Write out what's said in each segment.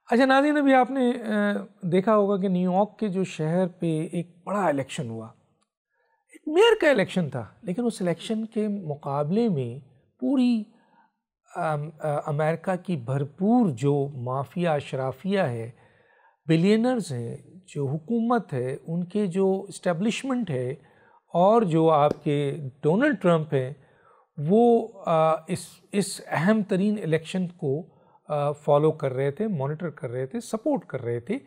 अच्छा नाज़रीन, अभी आपने देखा होगा कि न्यूयॉर्क के जो शहर पे एक बड़ा इलेक्शन हुआ, एक मेयर का इलेक्शन था, लेकिन उस इलेक्शन के मुकाबले में पूरी अमेरिका की भरपूर जो माफिया अशराफिया है, बिलियनर्स हैं, जो हुकूमत है, उनके जो इस्टेब्लिशमेंट है और जो आपके डोनाल्ड ट्रंप हैं, वो इस अहम तरीन इलेक्शन को फॉलो कर रहे थे, मॉनिटर कर रहे थे, सपोर्ट कर रहे थे।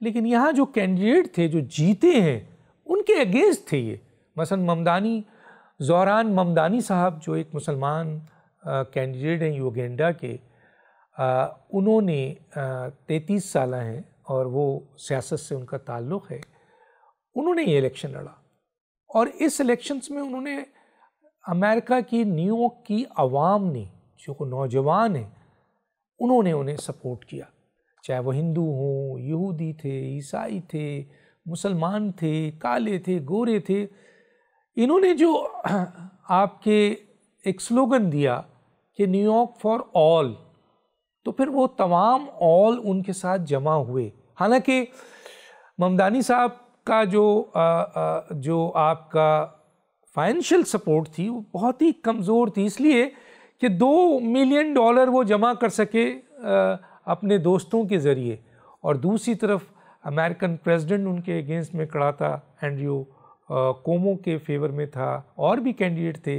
लेकिन यहाँ जो कैंडिडेट थे जो जीते हैं उनके अगेंस्ट थे ये। मसलन ममदानी, ज़ोहरान ममदानी साहब जो एक मुसलमान कैंडिडेट हैं युगेंडा के, उन्होंने 33 साल हैं और वो सियासत से उनका ताल्लुक़ है। उन्होंने ये इलेक्शन लड़ा और इस इलेक्शंस में उन्होंने अमेरिका की न्यूयॉर्क की आवाम ने, जो नौजवान हैं, उन्होंने उन्हें सपोर्ट किया। चाहे वो हिंदू हों, यहूदी थे, ईसाई थे, मुसलमान थे, काले थे, गोरे थे। इन्होंने जो आपके एक स्लोगन दिया कि न्यूयॉर्क फॉर ऑल, तो फिर वो तमाम ऑल उनके साथ जमा हुए। हालांकि ममदानी साहब का जो आपका फाइनेंशियल सपोर्ट थी वो बहुत ही कमज़ोर थी, इसलिए कि $2 मिलियन वो जमा कर सके अपने दोस्तों के ज़रिए, और दूसरी तरफ अमेरिकन प्रेसिडेंट उनके अगेंस्ट में खड़ा था, एंड्रयू कोमो के फेवर में था, और भी कैंडिडेट थे,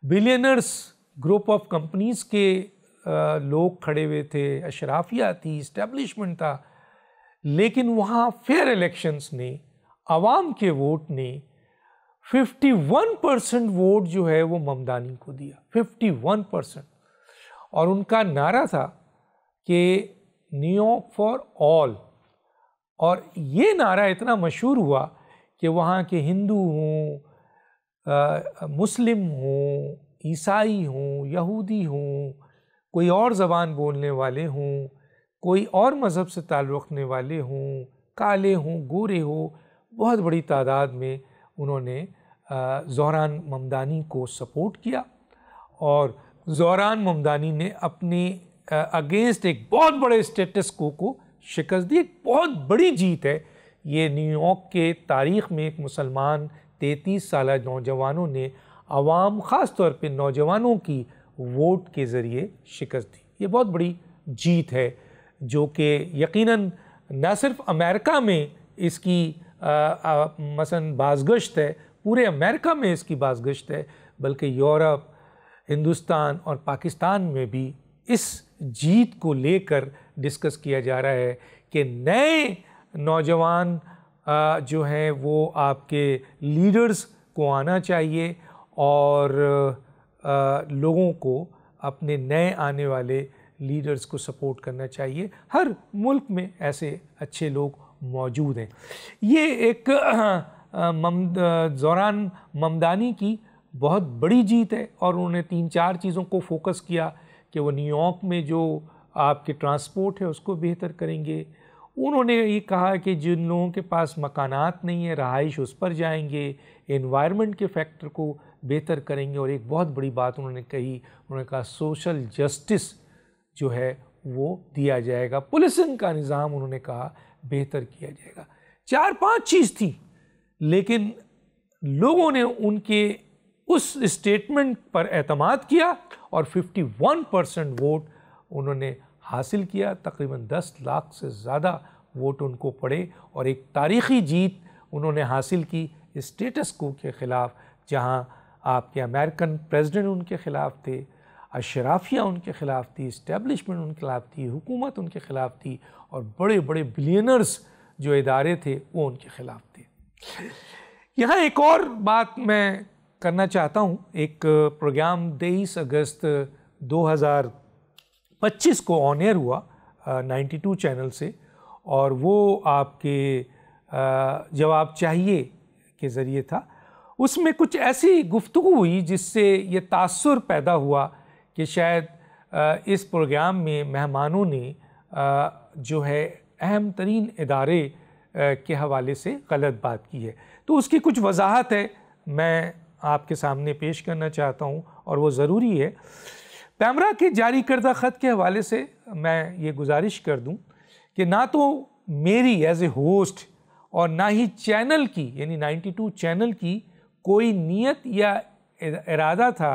बिलियनर्स ग्रुप ऑफ कंपनीज़ के लोग खड़े हुए थे, अशराफिया थी, इस्टेब्लिशमेंट था। लेकिन वहाँ फेयर इलेक्शंस ने, आवाम के वोट ने 51% वोट जो है वो ममदानी को दिया, 51%। और उनका नारा था कि न्यूयॉर्क फॉर ऑल, और ये नारा इतना मशहूर हुआ कि वहाँ के हिंदू हों, मुस्लिम हों, ईसाई हों, यहूदी हों, कोई और ज़बान बोलने वाले हों, कोई और मज़हब से ताल्लुक़ रखने वाले हों, काले हों, गोरे हों, बहुत बड़ी तादाद में उन्होंने ज़ोहरान ममदानी को सपोर्ट किया। और ज़ोहरान ममदानी ने अपने अगेंस्ट एक बहुत बड़े स्टेटस को शिकस्त दी। एक बहुत बड़ी जीत है ये न्यूयॉर्क के तारीख़ में। एक मुसलमान 33 साल नौजवानों ने आवाम, ख़ास तौर पे नौजवानों की वोट के ज़रिए शिकस्त दी। ये बहुत बड़ी जीत है जो कि यकीनन न सिर्फ अमेरिका में इसकी मसलन बाज़गश्त है, पूरे अमेरिका में इसकी बाज़गश्त है, बल्कि यूरोप, हिंदुस्तान और पाकिस्तान में भी इस जीत को लेकर डिस्कस किया जा रहा है कि नए नौजवान जो हैं वो आपके लीडर्स को आना चाहिए और लोगों को अपने नए आने वाले लीडर्स को सपोर्ट करना चाहिए। हर मुल्क में ऐसे अच्छे लोग मौजूद हैं। ये एक ज़ोहरान ममदानी की बहुत बड़ी जीत है और उन्होंने 3-4 चीज़ों को फोकस किया कि वो न्यूयॉर्क में जो आपके ट्रांसपोर्ट है उसको बेहतर करेंगे। उन्होंने ये कहा कि जिन लोगों के पास मकानात नहीं है, रहाइश, उस पर जाएंगे, एनवायरनमेंट के फैक्टर को बेहतर करेंगे। और एक बहुत बड़ी बात उन्होंने कही, उन्होंने कहा सोशल जस्टिस जो है वो दिया जाएगा, पुलिसिंग का निज़ाम उन्होंने कहा बेहतर किया जाएगा। 4-5 चीज़ थी, लेकिन लोगों ने उनके उस स्टेटमेंट पर एतमाद किया और 51% वोट उन्होंने हासिल किया। तकरीबन 10 लाख से ज़्यादा वोट उनको पड़े और एक तारीख़ी जीत उन्होंने हासिल की स्टेटस को के ख़िलाफ़, जहां आपके अमेरिकन प्रेसिडेंट उनके ख़िलाफ़ थे, अशराफिया उनके ख़िलाफ़ थी, इस्टेब्लिशमेंट उनके ख़िलाफ़ थी, हुकूमत उनके ख़िलाफ़ थी, और बड़े बड़े बिलियनर्स जो इदारे थे वो उनके ख़िलाफ़ थे। यहाँ एक और बात मैं करना चाहता हूँ। एक प्रोग्राम 23 अगस्त 2025 को ऑन एयर हुआ 92 चैनल से, और वो आपके जवाब चाहिए के ज़रिए था। उसमें कुछ ऐसी गुफ्तगू हुई जिससे ये तासुर पैदा हुआ कि शायद इस प्रोग्राम में मेहमानों ने जो है अहम तरीन इदारे के हवाले से गलत बात की है। तो उसकी कुछ वजाहत है, मैं आपके सामने पेश करना चाहता हूँ और वो ज़रूरी है। पैमरा के जारी करदा ख़त के हवाले से मैं ये गुजारिश कर दूँ कि ना तो मेरी एज ए होस्ट और ना ही चैनल की यानी 92 चैनल की कोई नीयत या इरादा था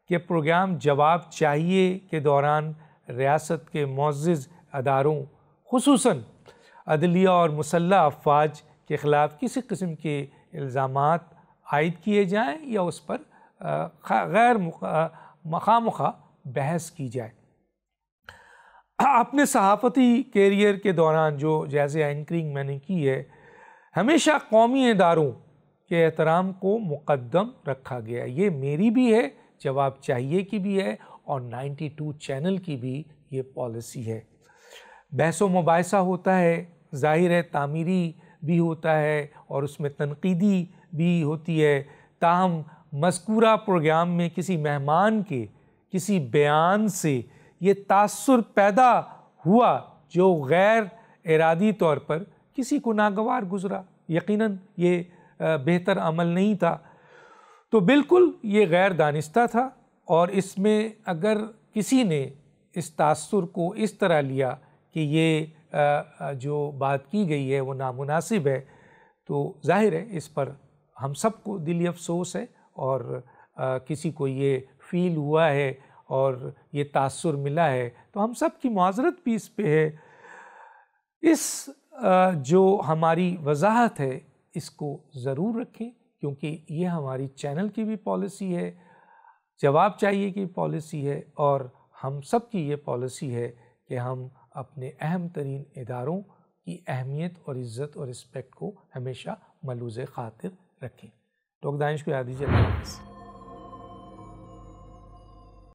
कि प्रोग्राम जवाब चाहिए के दौरान रियासत के मुअज़्ज़ज़ अदारों खुसूसन अदलिया और मुसल्लह अफवाज के ख़िलाफ़ किसी किस्म के इल्ज़ामात आयद किए जाएँ या उस पर गैर मखामुखा बहस की जाए। अपने सहाफ़ती कैरियर के दौरान जो जैसे एंकरिंग मैंने की है, हमेशा कौमी इदारों के एहतराम को मुक़द्दम रखा गया। ये मेरी भी है, जवाब चाहिए की भी है, और 92 चैनल की भी ये पॉलिसी है। बहस व मुबाहिसा होता है, ज़ाहिर है तामीरी भी होता है और उसमें तनकीदी भी होती है। ताहम मज़कूरा प्रोग्राम में किसी मेहमान के किसी बयान से ये तासुर पैदा हुआ जो गैर इरादी तौर पर किसी को नागवार गुज़रा, यकीनन ये बेहतर अमल नहीं था। तो बिल्कुल ये गैर दानिस्ता था, और इसमें अगर किसी ने इस तासुर को इस तरह लिया कि ये जो बात की गई है वो नामुनासिब है, तो जाहिर है इस पर हम सबको दिली अफसोस है, और किसी को ये फ़ील हुआ है और ये तासुर मिला है तो हम सब की माज़रत भी इस पे है। इस जो हमारी वजाहत है इसको ज़रूर रखें, क्योंकि ये हमारी चैनल की भी पॉलिसी है, जवाब चाहिए की पॉलिसी है, और हम सब की ये पॉलिसी है कि हम अपने अहम तरीन इदारों की अहमियत और इज़्ज़त और रिस्पेक्ट को हमेशा मलूज़ ख़ातिर रखें। डॉक्टर दानिश को याद दीजिए।